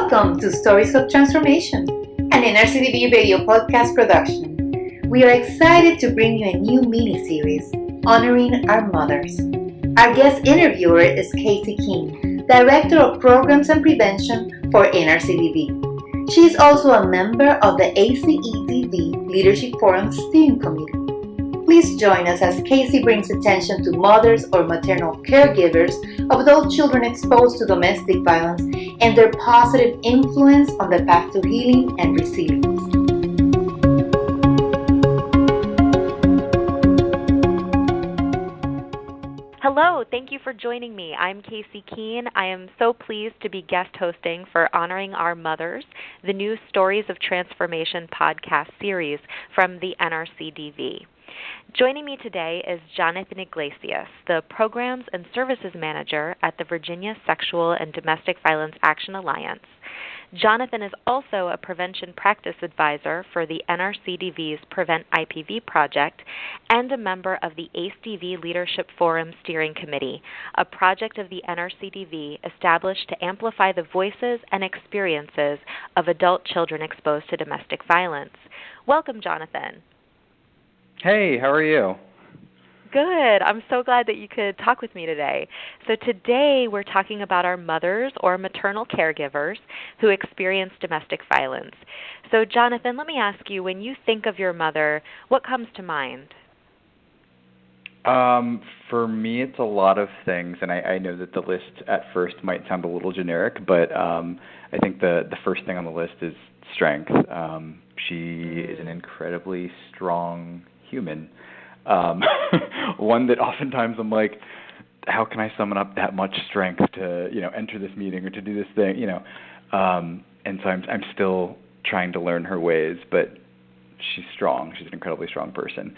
Welcome to Stories of Transformation, an NRCDV radio podcast production. We are excited to bring you a new mini-series, Honoring Our Mothers. Our guest interviewer is Casey King, Director of Programs and Prevention for NRCDV. She is also a member of the ACEDV Leadership Forum Steering Committee. Please join us as Casey brings attention to mothers or maternal caregivers of adult children exposed to domestic violence and their positive influence on the path to healing and resilience. Hello, thank you for joining me. I'm Casey Keene. I am so pleased to be guest hosting for Honoring Our Mothers, the new Stories of Transformation podcast series from the NRCDV. Joining me today is Jonathan Yglesias, the Programs and Services Manager at the Virginia Sexual and Domestic Violence Action Alliance. Jonathan is also a prevention practice advisor for the NRCDV's PreventIPV project and a member of the ACEDV Leadership Forum Steering Committee, a project of the NRCDV established to amplify the voices and experiences of adult children exposed to domestic violence. Welcome, Jonathan. Hey, how are you? Good. I'm so glad that you could talk with me today. So today we're talking about our mothers or maternal caregivers who experience domestic violence. So Jonathan, let me ask you, when you think of your mother, what comes to mind? For me, it's a lot of things, and I know that the list at first might sound a little generic, but I think the first thing on the list is strength. She is an incredibly strong human. One that oftentimes I'm like, how can I summon up that much strength to, enter this meeting or to do this thing, and so I'm still trying to learn her ways, but she's strong. She's an incredibly strong person.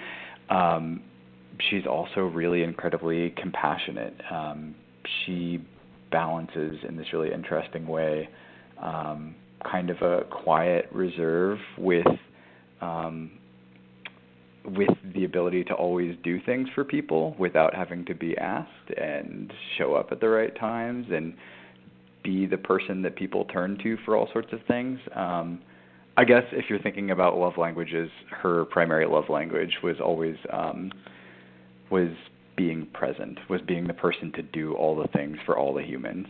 She's also really incredibly compassionate. She balances in this really interesting way, kind of a quiet reserve with the ability to always do things for people without having to be asked, and show up at the right times and be the person that people turn to for all sorts of things. I guess if you're thinking about love languages, her primary love language was always was being present, was being the person to do all the things for all the humans.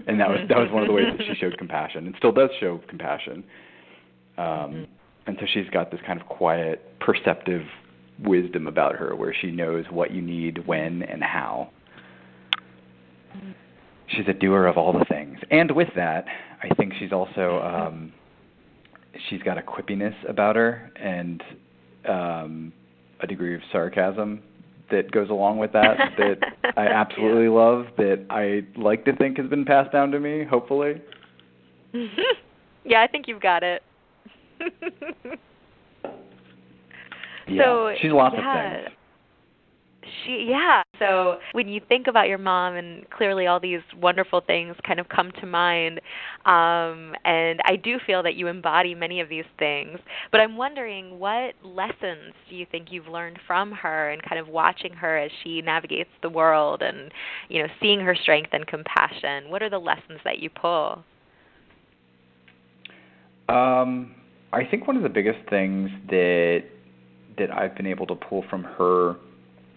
And that was one of the ways that she showed compassion and still does show compassion. And so she's got this kind of quiet, perceptive wisdom about her where she knows what you need, when, and how. She's a doer of all the things. And with that, I think she's also, she's got a quippiness about her and a degree of sarcasm that goes along with that I absolutely love, that I like to think has been passed down to me, hopefully. Yeah, I think you've got it. Yeah, so, she's lots of things. So when you think about your mom, and clearly all these wonderful things kind of come to mind, and I do feel that you embody many of these things, but I'm wondering, what lessons do you think you've learned from her and kind of watching her as she navigates the world and, seeing her strength and compassion? What are the lessons that you pull? I think one of the biggest things that I've been able to pull from her,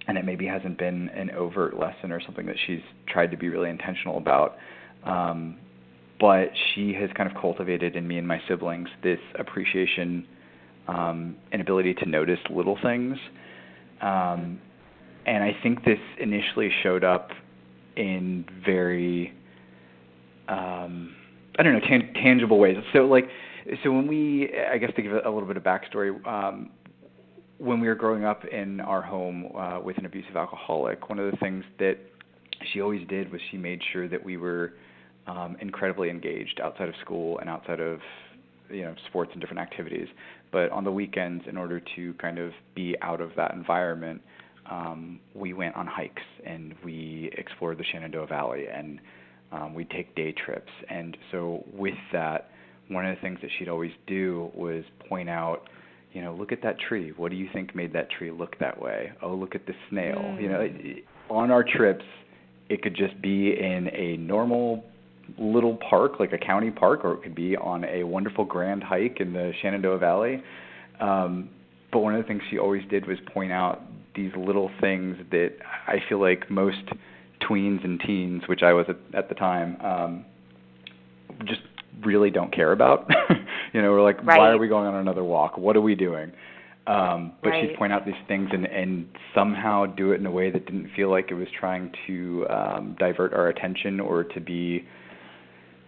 and it maybe hasn't been an overt lesson or something that she's tried to be really intentional about, but she has kind of cultivated in me and my siblings this appreciation and ability to notice little things. And I think this initially showed up in very, tangible ways. So when I guess to give a little bit of backstory, when we were growing up in our home with an abusive alcoholic, one of the things that she always did was she made sure that we were incredibly engaged outside of school and outside of sports and different activities. But on the weekends, in order to kind of be out of that environment, we went on hikes and we explored the Shenandoah Valley, and we'd take day trips. And so with that, one of the things that she'd always do was point out, look at that tree. What do you think made that tree look that way? Oh, look at the snail. On our trips, it could just be in a normal, little park, like a county park, or it could be on a wonderful grand hike in the Shenandoah Valley. But one of the things she always did was point out these little things that I feel like most tweens and teens, which I was at the time, just really don't care about. We're like, right. Why are we going on another walk? What are we doing? But right. she'd point out these things and somehow do it in a way that didn't feel like it was trying to divert our attention or to be.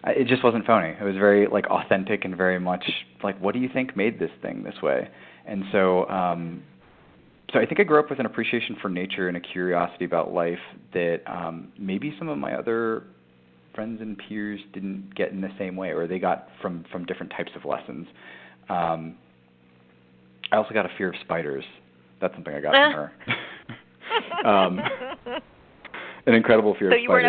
It just wasn't phony. It was very like authentic and very much like, what do you think made this thing this way? And so I think I grew up with an appreciation for nature and a curiosity about life that maybe some of my other friends and peers didn't get in the same way, or they got from different types of lessons. I also got a fear of spiders. That's something I got from her. An incredible fear of spiders. So you weren't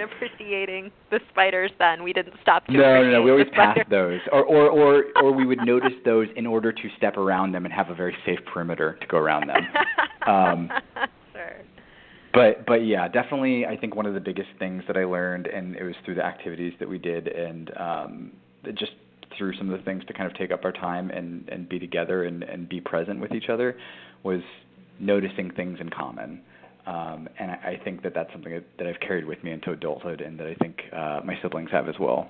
appreciating the spiders then. We didn't stop to appreciate No. We always the spiders. passed those, or we would notice those in order to step around them and have a very safe perimeter to go around them. Sure. But yeah, definitely. I think one of the biggest things that I learned, and it was through the activities that we did, and just through some of the things to kind of take up our time and be together and be present with each other, was noticing things in common. And I think that that's something that I've carried with me into adulthood, and that I think my siblings have as well.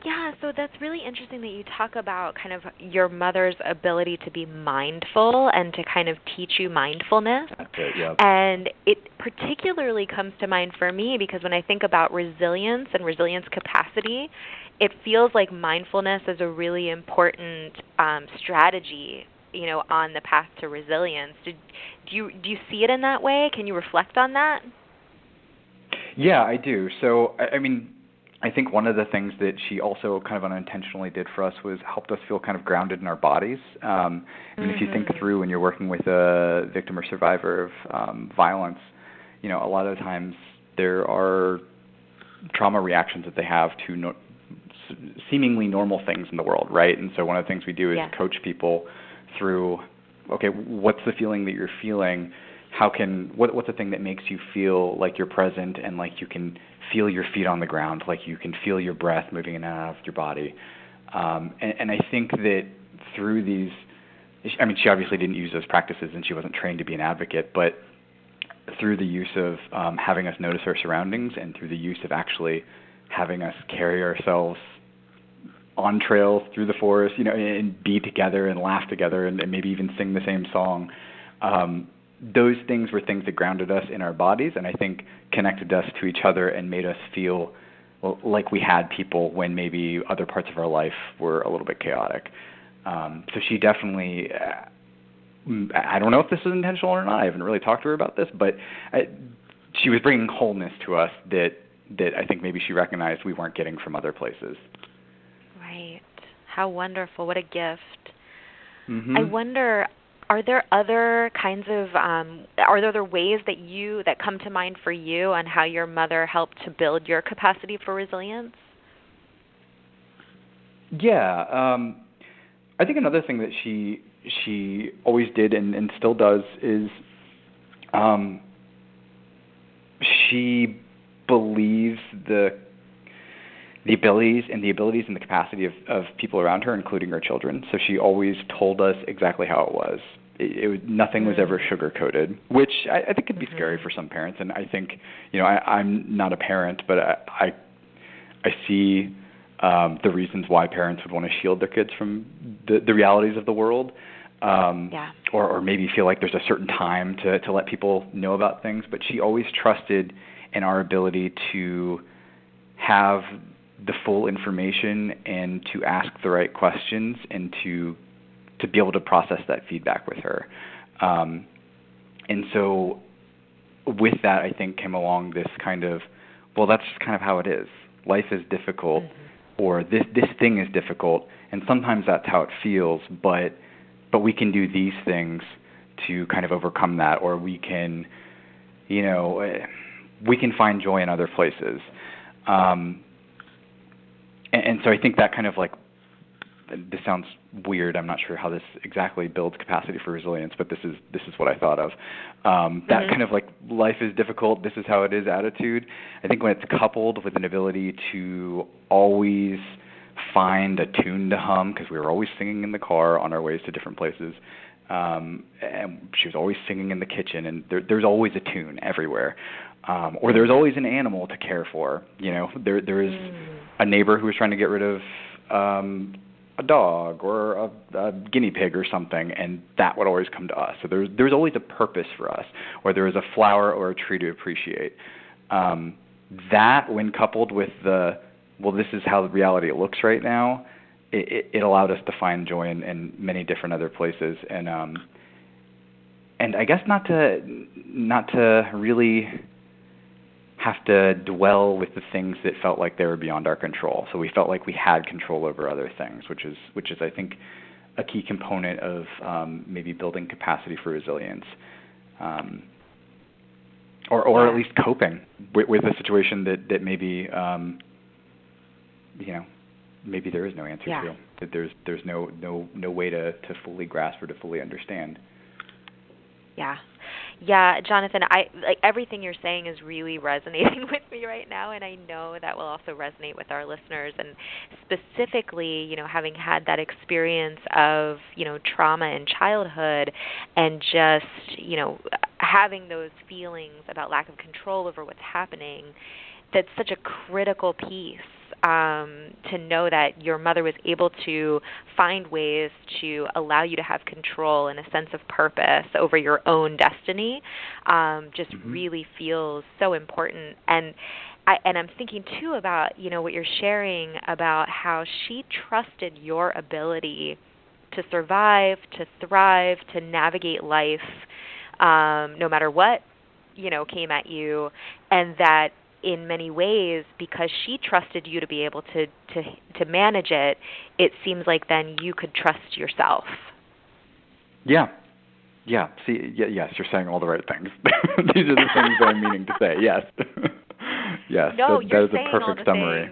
Yeah, so that's really interesting that you talk about kind of your mother's ability to be mindful and to kind of teach you mindfulness. That's it, yep. And it particularly comes to mind for me because when I think about resilience and resilience capacity, it feels like mindfulness is a really important strategy, on the path to resilience. Do you see it in that way? Can you reflect on that? Yeah, I do. So, I think one of the things that she also kind of unintentionally did for us was helped us feel kind of grounded in our bodies. If you think through when you're working with a victim or survivor of violence, a lot of times there are trauma reactions that they have to seemingly normal things in the world, right? And so one of the things we do is coach people through, okay, what's the feeling that you're feeling? What's the thing that makes you feel like you're present and like you can feel your feet on the ground, like you can feel your breath moving in and out of your body? And I think that through these, she obviously didn't use those practices and she wasn't trained to be an advocate, but through the use of having us notice our surroundings and through the use of actually having us carry ourselves on trails through the forest, and be together and laugh together and maybe even sing the same song. Those things were things that grounded us in our bodies and I think connected us to each other and made us feel like we had people when maybe other parts of our life were a little bit chaotic. So she definitely, I don't know if this is intentional or not. I haven't really talked to her about this, but she was bringing wholeness to us that I think maybe she recognized we weren't getting from other places. Right. How wonderful. What a gift. Mm-hmm. I wonder, are there other kinds of, are there other ways that come to mind for you on how your mother helped to build your capacity for resilience? Yeah. I think another thing that she always did and still does is she believes the abilities and the capacity of people around her, including her children. So she always told us exactly how it was. Nothing was ever sugar-coated, which I think could be scary for some parents. And I think, I'm not a parent, but I see the reasons why parents would want to shield their kids from the realities of the world. Or maybe feel like there's a certain time to let people know about things. But she always trusted in our ability to have the full information and to ask the right questions and to be able to process that feedback with her. And so with that, I think came along this kind of, well, that's just kind of how it is. Life is difficult, or this thing is difficult, and sometimes that's how it feels, but we can do these things to kind of overcome that, or we can, we can find joy in other places. And so I think that kind of like this sounds weird. I'm not sure how this exactly builds capacity for resilience, but this is what I thought of. That kind of like life is difficult, this is how it is attitude. I think when it's coupled with an ability to always find a tune to hum, because we were always singing in the car on our ways to different places, and she was always singing in the kitchen, and there's always a tune everywhere. Or there's always an animal to care for. There is a neighbor who was trying to get rid of a dog or a guinea pig or something, and that would always come to us. So there's always a purpose for us, or there is a flower or a tree to appreciate. That, when coupled with this is how the reality looks right now, it allowed us to find joy in many different other places, and I guess not to really have to dwell with the things that felt like they were beyond our control. So we felt like we had control over other things, which is I think a key component of maybe building capacity for resilience, or at least coping with a situation that maybe maybe there is no answer to, that there's no way to fully grasp or to fully understand. Yeah, Jonathan, everything you're saying is really resonating with me right now, and I know that will also resonate with our listeners. And specifically, having had that experience of, trauma in childhood, and just, having those feelings about lack of control over what's happening, that's such a critical piece. To know that your mother was able to find ways to allow you to have control and a sense of purpose over your own destiny, just really feels so important. And I'm thinking too about, what you're sharing about how she trusted your ability to survive, to thrive, to navigate life, no matter what, came at you, and that in many ways, because she trusted you to be able to manage it, it seems like then you could trust yourself. Yeah. See, yes, you're saying all the right things. These are the things that I'm meaning to say. Yes. Yes. No, that is a perfect summary.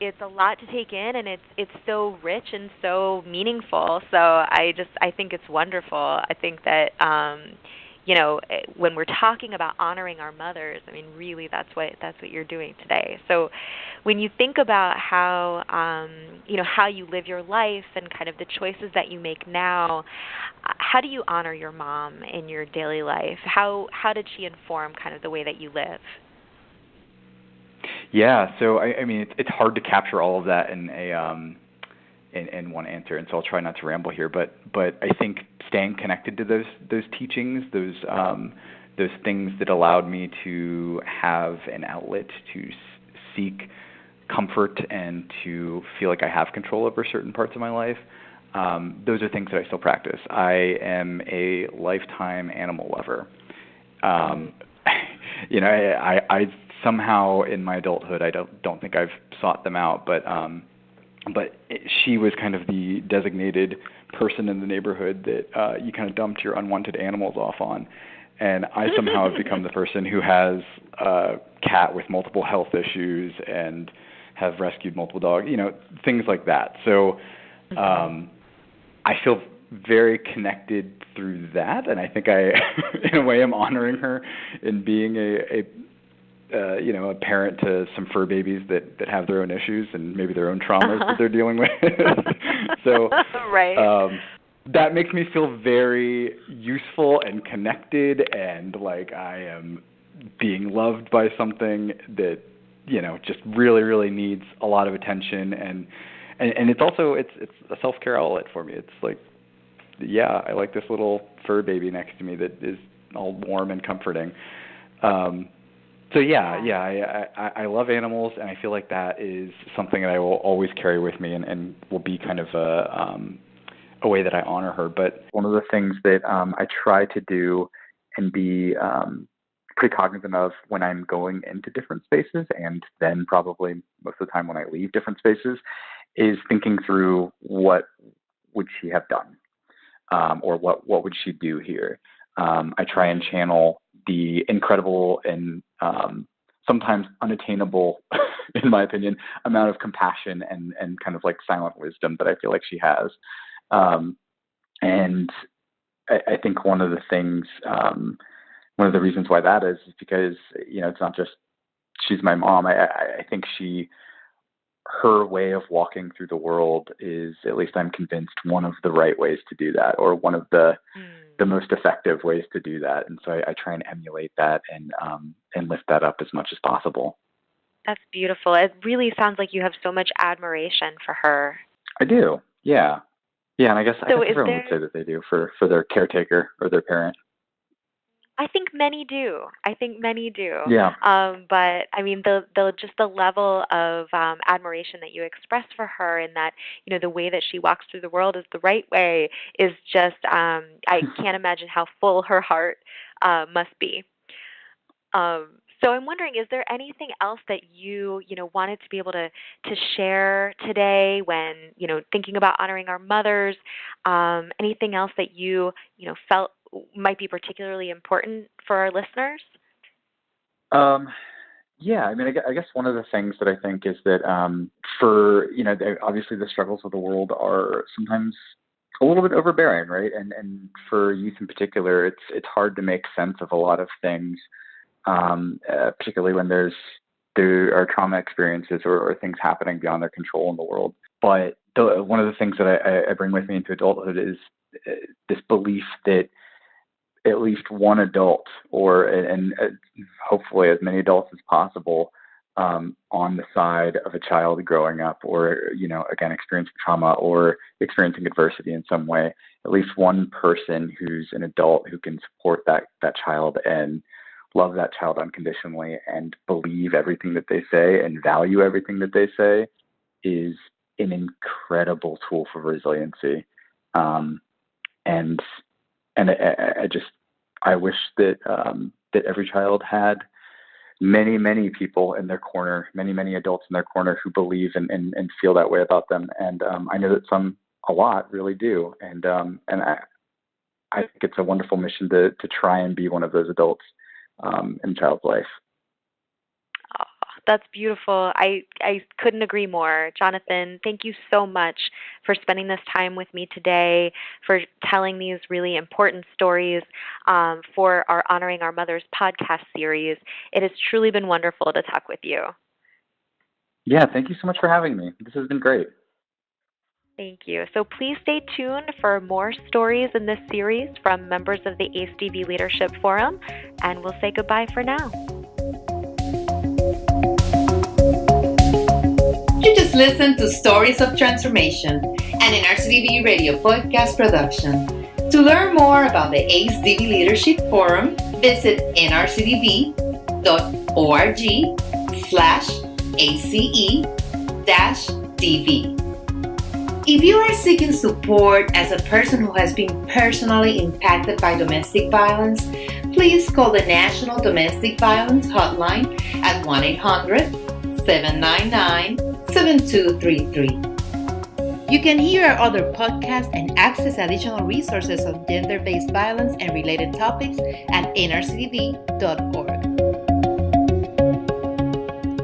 It's a lot to take in, and it's so rich and so meaningful. So I think it's wonderful. I think that when we're talking about honoring our mothers, I mean, really, that's what you're doing today. So, when you think about how how you live your life and kind of the choices that you make now, how do you honor your mom in your daily life? How did she inform kind of the way that you live? Yeah, so I mean, it's hard to capture all of that in one answer, and so I'll try not to ramble here. But I think staying connected to those teachings, those things that allowed me to have an outlet to seek comfort and to feel like I have control over certain parts of my life, those are things that I still practice. I am a lifetime animal lover. I somehow in my adulthood, I don't think I've sought them out, but she was kind of the designated person in the neighborhood that you kind of dumped your unwanted animals off on. And I somehow have become the person who has a cat with multiple health issues and have rescued multiple dogs, things like that. So I feel very connected through that, and I think I, in a way, am honoring her in being a parent to some fur babies that have their own issues and maybe their own traumas that they're dealing with. So right. That makes me feel very useful and connected, and like I am being loved by something that, just really, really needs a lot of attention, and it's also it's a self-care outlet for me. It's like, yeah, I like this little fur baby next to me that is all warm and comforting. So I love animals, and I feel like that is something that I will always carry with me, and will be kind of a way that I honor her. But one of the things that I try to do and be pretty cognizant of when I'm going into different spaces, and then probably most of the time when I leave different spaces, is thinking through what would she have done, or what would she do here. I try and channel the incredible and sometimes unattainable, in my opinion, amount of compassion and kind of like silent wisdom that I feel like she has. And I think one of the things, one of the reasons why that is because, it's not just she's my mom. I think her way of walking through the world is, at least I'm convinced, one of the right ways to do that, or one of the most effective ways to do that. And so I try and emulate that and lift that up as much as possible. That's beautiful. It really sounds like you have so much admiration for her. I do. Yeah. Yeah. And I guess everyone would say that they do for their caretaker or their parent. I think many do. Yeah. But I mean, the level of admiration that you express for her, and that the way that she walks through the world is the right way, is just I can't imagine how full her heart must be. So I'm wondering, is there anything else that you wanted to be able to share today when thinking about honoring our mothers? Anything else that you felt might be particularly important for our listeners? Yeah, I mean, I guess one of the things that I think is that for obviously the struggles of the world are sometimes a little bit overbearing, right? And for youth in particular, it's hard to make sense of a lot of things. Particularly when there are trauma experiences or things happening beyond their control in the world. But one of the things that I bring with me into adulthood is this belief that at least one adult, and hopefully as many adults as possible, on the side of a child growing up, or again experiencing trauma or experiencing adversity in some way, at least one person who's an adult who can support that child and love that child unconditionally and believe everything that they say and value everything that they say, is an incredible tool for resiliency. And I wish that every child had many people in their corner, many adults in their corner who believe and feel that way about them. And I know that a lot really do. And I think it's a wonderful mission to try and be one of those adults in a child's life. Oh, that's beautiful. I couldn't agree more. Jonathan, thank you so much for spending this time with me today, for telling these really important stories for our Honoring Our Mothers podcast series. It has truly been wonderful to talk with you. Yeah, thank you so much for having me. This has been great. Thank you. So please stay tuned for more stories in this series from members of the ACDV Leadership Forum, and we'll say goodbye for now. You just listened to Stories of Transformation, an NRCDV radio podcast production. To learn more about the ACDV Leadership Forum, visit nrcdv.org/ACE-DV. If you are seeking support as a person who has been personally impacted by domestic violence, please call the National Domestic Violence Hotline at 1-800-799-7233. You can hear our other podcasts and access additional resources on gender-based violence and related topics at nrcdv.org.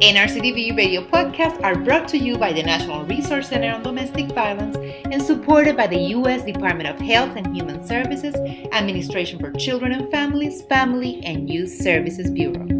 NRCDV radio podcasts are brought to you by the National Resource Center on Domestic Violence and supported by the U.S. Department of Health and Human Services, Administration for Children and Families, Family and Youth Services Bureau.